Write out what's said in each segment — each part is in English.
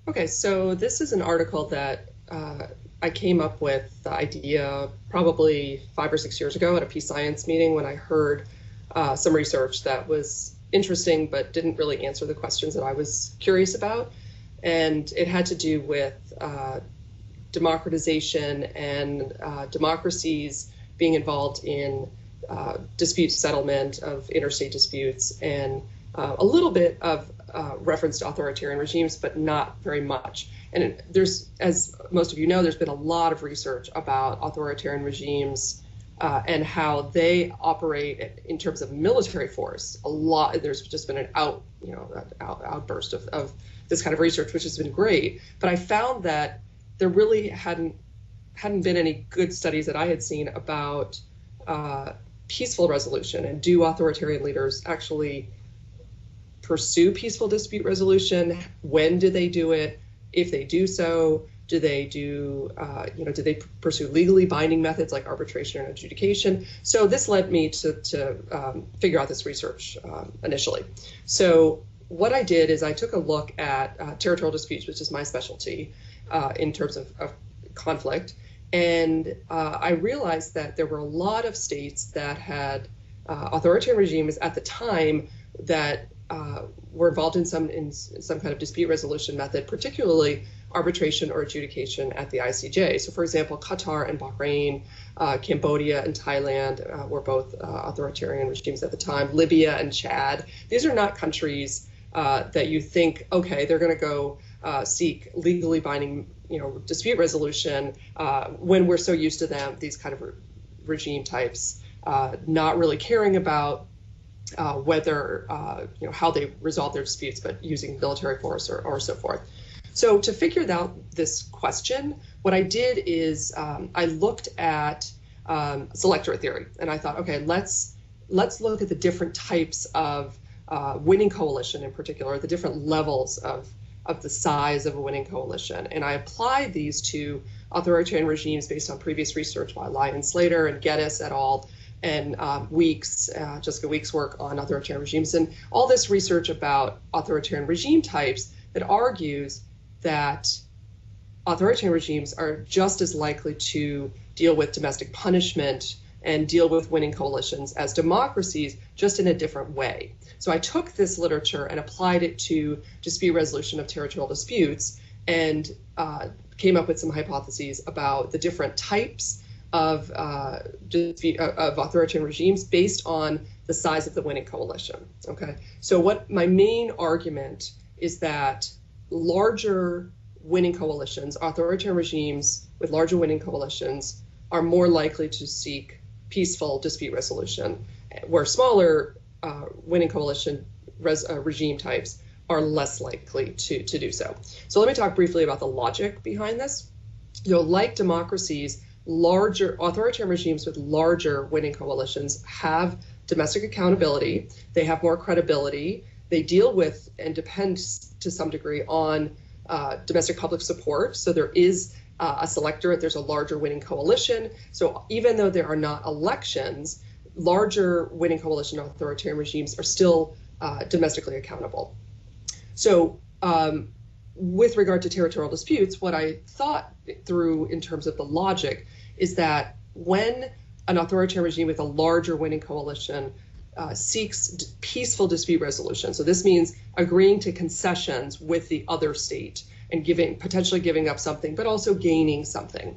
Okay, so this is an article that I came up with the idea probably 5 or 6 years ago at a peace science meeting when I heard some research that was interesting but didn't really answer the questions that I was curious about. And it had to do with democratization and democracies being involved in dispute settlement of interstate disputes, and a little bit of reference to authoritarian regimes, but not very much. And there's, as most of you know, there's been a lot of research about authoritarian regimes and how they operate in terms of military force. There's just been an outburst of this kind of research, which has been great. But I found that there really hadn't been any good studies that I had seen about peaceful resolution, and do authoritarian leaders actually pursue peaceful dispute resolution? When do they do it? If they do so, do they pursue legally binding methods like arbitration and adjudication? So this led me to figure out this research initially. So what I did is I took a look at territorial disputes, which is my specialty in terms of conflict. And I realized that there were a lot of states that had authoritarian regimes at the time that were involved in some kind of dispute resolution method, particularly arbitration or adjudication at the ICJ. So, for example, Qatar and Bahrain, Cambodia and Thailand were both authoritarian regimes at the time. Libya and Chad. These are not countries that you think, okay, they're going to go seek legally binding, dispute resolution when we're so used to them, these kind of regime types, not really caring about whether, how they resolve their disputes, but using military force or so forth. So to figure out this question, what I did is I looked at selectorate theory, and I thought, okay, let's look at the different types of winning coalition, in particular, the different levels of the size of a winning coalition. And I applied these to authoritarian regimes based on previous research by Lyon Slater and Geddes et al., and Jessica Weeks' work on authoritarian regimes, and all this research about authoritarian regime types that argues that authoritarian regimes are just as likely to deal with domestic punishment and deal with winning coalitions as democracies, just in a different way. So I took this literature and applied it to dispute resolution of territorial disputes, and came up with some hypotheses about the different types of authoritarian regimes based on the size of the winning coalition. Okay, so what my main argument is that larger winning coalitions, authoritarian regimes with larger winning coalitions, are more likely to seek peaceful dispute resolution, where smaller winning coalition regime types are less likely to do so. So let me talk briefly about the logic behind this. Like democracies, larger authoritarian regimes with larger winning coalitions have domestic accountability, they have more credibility, they deal with and depend to some degree on domestic public support. So there is a selectorate, there's a larger winning coalition. So even though there are not elections, larger winning coalition authoritarian regimes are still domestically accountable. So with regard to territorial disputes, what I thought through in terms of the logic is that when an authoritarian regime with a larger winning coalition seeks peaceful dispute resolution, so this means agreeing to concessions with the other state and potentially giving up something, but also gaining something.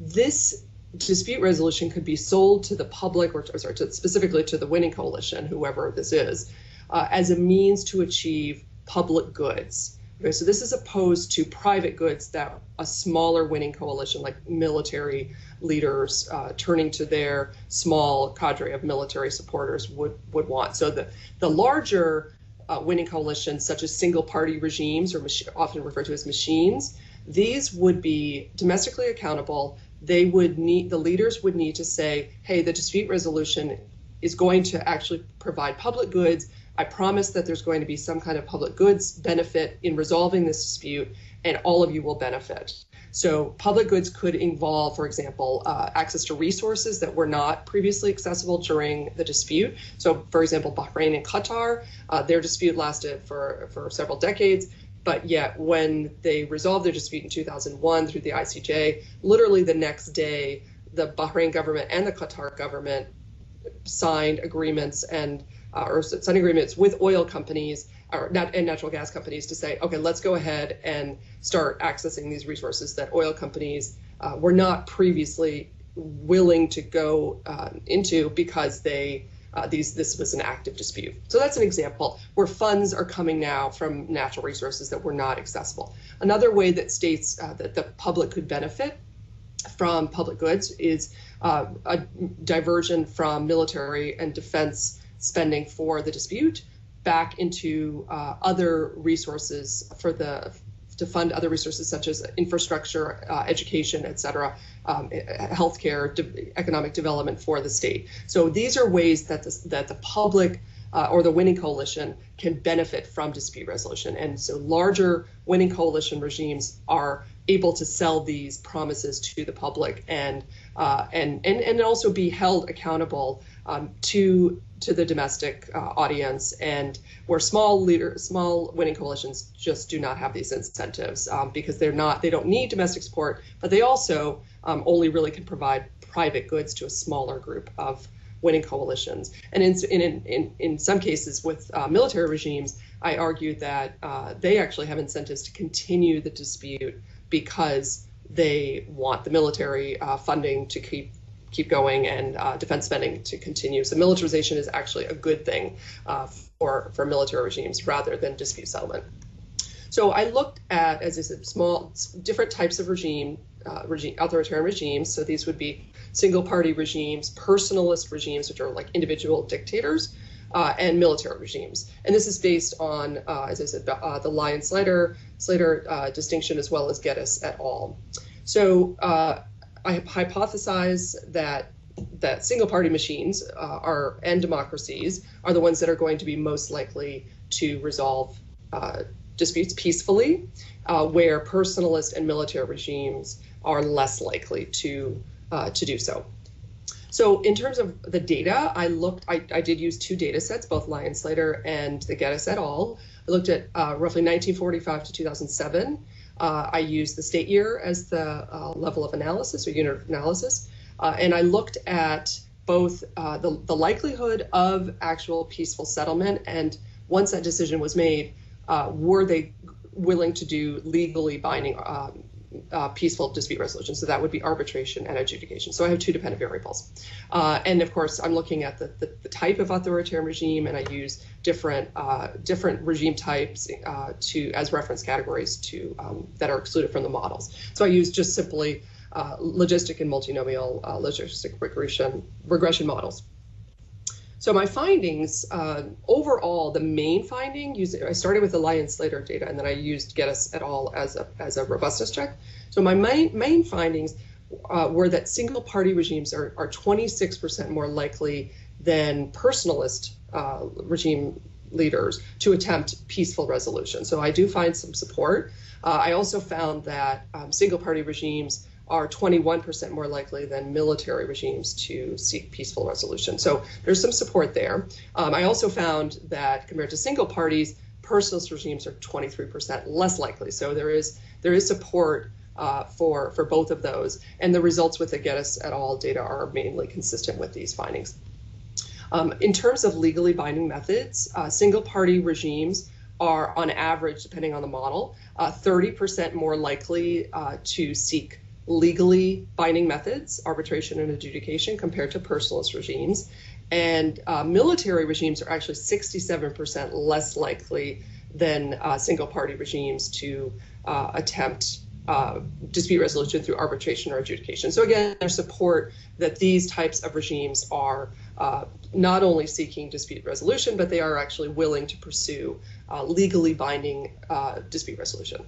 This dispute resolution could be sold to the public, specifically to the winning coalition, whoever this is, as a means to achieve public goods. Okay, so this is opposed to private goods that a smaller winning coalition, like military leaders turning to their small cadre of military supporters would want. So the larger winning coalitions, such as single-party regimes, or often referred to as machines, these would be domestically accountable. The leaders would need to say, hey, the dispute resolution is going to actually provide public goods. I promise that there's going to be some kind of public goods benefit in resolving this dispute, and all of you will benefit. So public goods could involve, for example, access to resources that were not previously accessible during the dispute. So, for example, Bahrain and Qatar, their dispute lasted for several decades. but yet when they resolved their dispute in 2001 through the ICJ, literally the next day, the Bahrain government and the Qatar government signed agreements or signed agreements with oil companies and natural gas companies to say, okay, let's go ahead and start accessing these resources that oil companies were not previously willing to go into because this was an active dispute. So that's an example where funds are coming now from natural resources that were not accessible. Another way that states that the public could benefit from public goods is a diversion from military and defense spending for the dispute back into other resources to fund other resources such as infrastructure, education, et cetera, healthcare, economic development for the state. So these are ways that the public or the winning coalition can benefit from dispute resolution. And so larger winning coalition regimes are able to sell these promises to the public and also be held accountable to the domestic audience, and where small winning coalitions just do not have these incentives because they don't need domestic support, but they also only really can provide private goods to a smaller group of winning coalitions. And in some cases with military regimes, I argue that they actually have incentives to continue the dispute because they want the military funding to keep going and defense spending to continue. So militarization is actually a good thing for military regimes rather than dispute settlement. So I looked at, as I said, different types of authoritarian regimes. So these would be single-party regimes, personalist regimes, which are like individual dictators, and military regimes. And this is based on, as I said, the Lyons-Slater distinction, as well as Geddes et al. So I hypothesize that single-party machines and democracies are the ones that are going to be most likely to resolve disputes peacefully, where personalist and military regimes are less likely to do so. So in terms of the data, I did use two data sets, both Lyons-Slater and the Geddes et al. I looked at roughly 1945 to 2007. I used the state year as the level of analysis or unit of analysis. And I looked at both the likelihood of actual peaceful settlement, and once that decision was made, were they willing to do legally binding peaceful dispute resolution? So that would be arbitration and adjudication. So I have two dependent variables. And of course, I'm looking at the type of authoritarian regime, and I use different regime types as reference categories that are excluded from the models. So I use just simply logistic and multinomial logistic regression models. So my findings, overall, the main finding, I started with the Lyons-Slater data, and then I used Geddes et al. as a robustness check. So my main findings were that single-party regimes are 26% more likely than personalist regime leaders to attempt peaceful resolution. So I do find some support. I also found that single-party regimes are 21% more likely than military regimes to seek peaceful resolution. So there's some support there. I also found that compared to single parties, personalist regimes are 23% less likely. So there is support for both of those. And the results with the Geddes et al. Data are mainly consistent with these findings. In terms of legally binding methods, single party regimes are on average, depending on the model, 30% more likely to seek legally binding methods, arbitration and adjudication, compared to personalist regimes. And military regimes are actually 67% less likely than single-party regimes to attempt dispute resolution through arbitration or adjudication. So again, there's support that these types of regimes are not only seeking dispute resolution, but they are actually willing to pursue legally binding dispute resolution.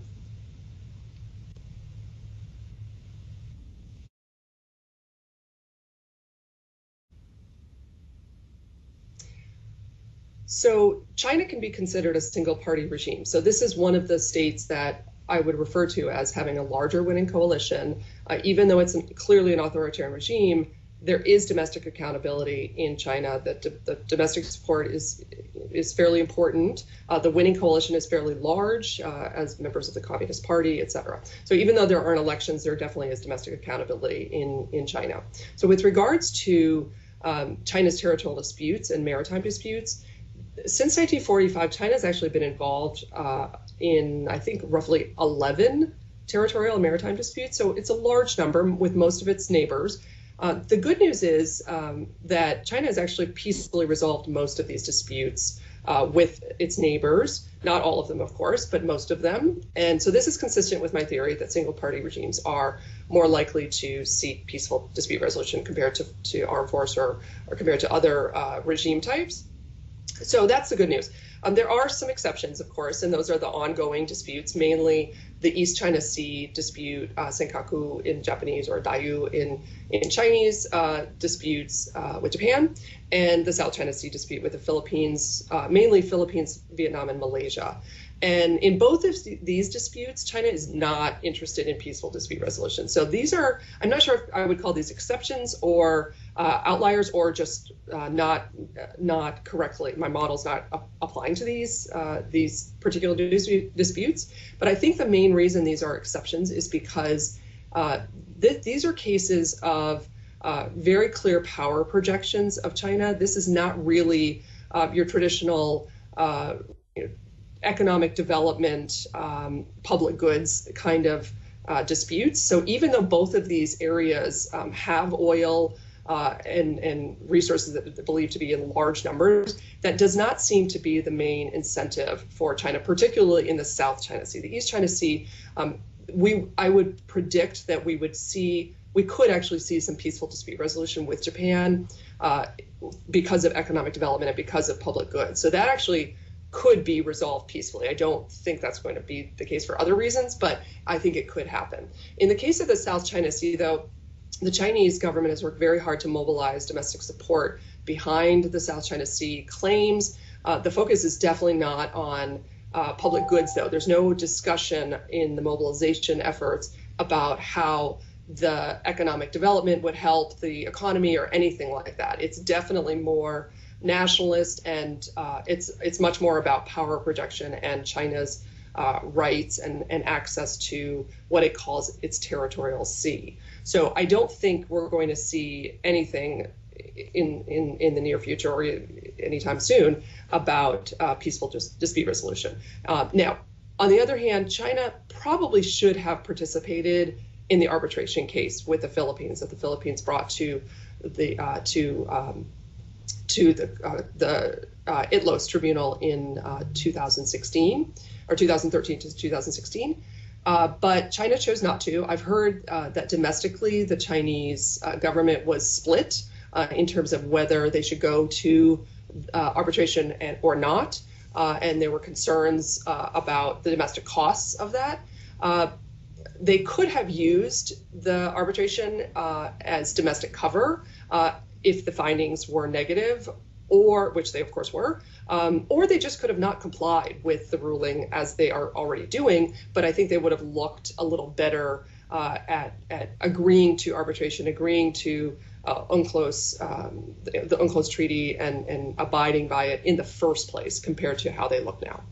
So China can be considered a single-party regime. So this is one of the states that I would refer to as having a larger winning coalition. Even though it's clearly an authoritarian regime, there is domestic accountability in China, that the domestic support is fairly important. The winning coalition is fairly large as members of the Communist Party, et cetera. So even though there aren't elections, there definitely is domestic accountability in China. So with regards to China's territorial disputes and maritime disputes, since 1945, China has actually been involved in, I think, roughly 11 territorial and maritime disputes. So it's a large number with most of its neighbors. The good news is that China has actually peacefully resolved most of these disputes with its neighbors, not all of them, of course, but most of them. And so this is consistent with my theory that single-party regimes are more likely to seek peaceful dispute resolution compared to armed force or compared to other regime types. So that's the good news. There are some exceptions, of course, and those are the ongoing disputes, mainly the East China Sea dispute, Senkaku in Japanese, or Diaoyu in Chinese, disputes with Japan, and the South China Sea dispute with the Philippines, mainly Philippines, Vietnam, and Malaysia. And in both of these disputes, China is not interested in peaceful dispute resolution. So these are, I'm not sure if I would call these exceptions or outliers, or just not correctly, my model's not applying to these particular disputes. But I think the main reason these are exceptions is because these are cases of very clear power projections of China. This is not really your traditional economic development, public goods kind of disputes. So even though both of these areas have oil and resources that are believed to be in large numbers, that does not seem to be the main incentive for China, particularly in the South China Sea. The East China Sea, I would predict that we could actually see some peaceful dispute resolution with Japan because of economic development and because of public goods. So that actually could be resolved peacefully. I don't think that's going to be the case for other reasons, but I think it could happen. In the case of the South China Sea, though, the Chinese government has worked very hard to mobilize domestic support behind the South China Sea claims. The focus is definitely not on public goods, though. There's no discussion in the mobilization efforts about how the economic development would help the economy or anything like that. It's definitely more nationalist, and it's much more about power projection and China's rights and access to what it calls its territorial sea. So I don't think we're going to see anything in the near future or anytime soon about peaceful dispute resolution. Now, on the other hand, China probably should have participated in the arbitration case with the Philippines that the Philippines brought to the ITLOS tribunal in 2016 or 2013 to 2016. But China chose not to. I've heard that domestically the Chinese government was split in terms of whether they should go to arbitration or not. And there were concerns about the domestic costs of that. They could have used the arbitration as domestic cover if the findings were negative, or which they of course were, or they just could have not complied with the ruling as they are already doing. But I think they would have looked a little better at agreeing to arbitration, agreeing to UNCLOS, the UNCLOS treaty, and abiding by it in the first place compared to how they look now.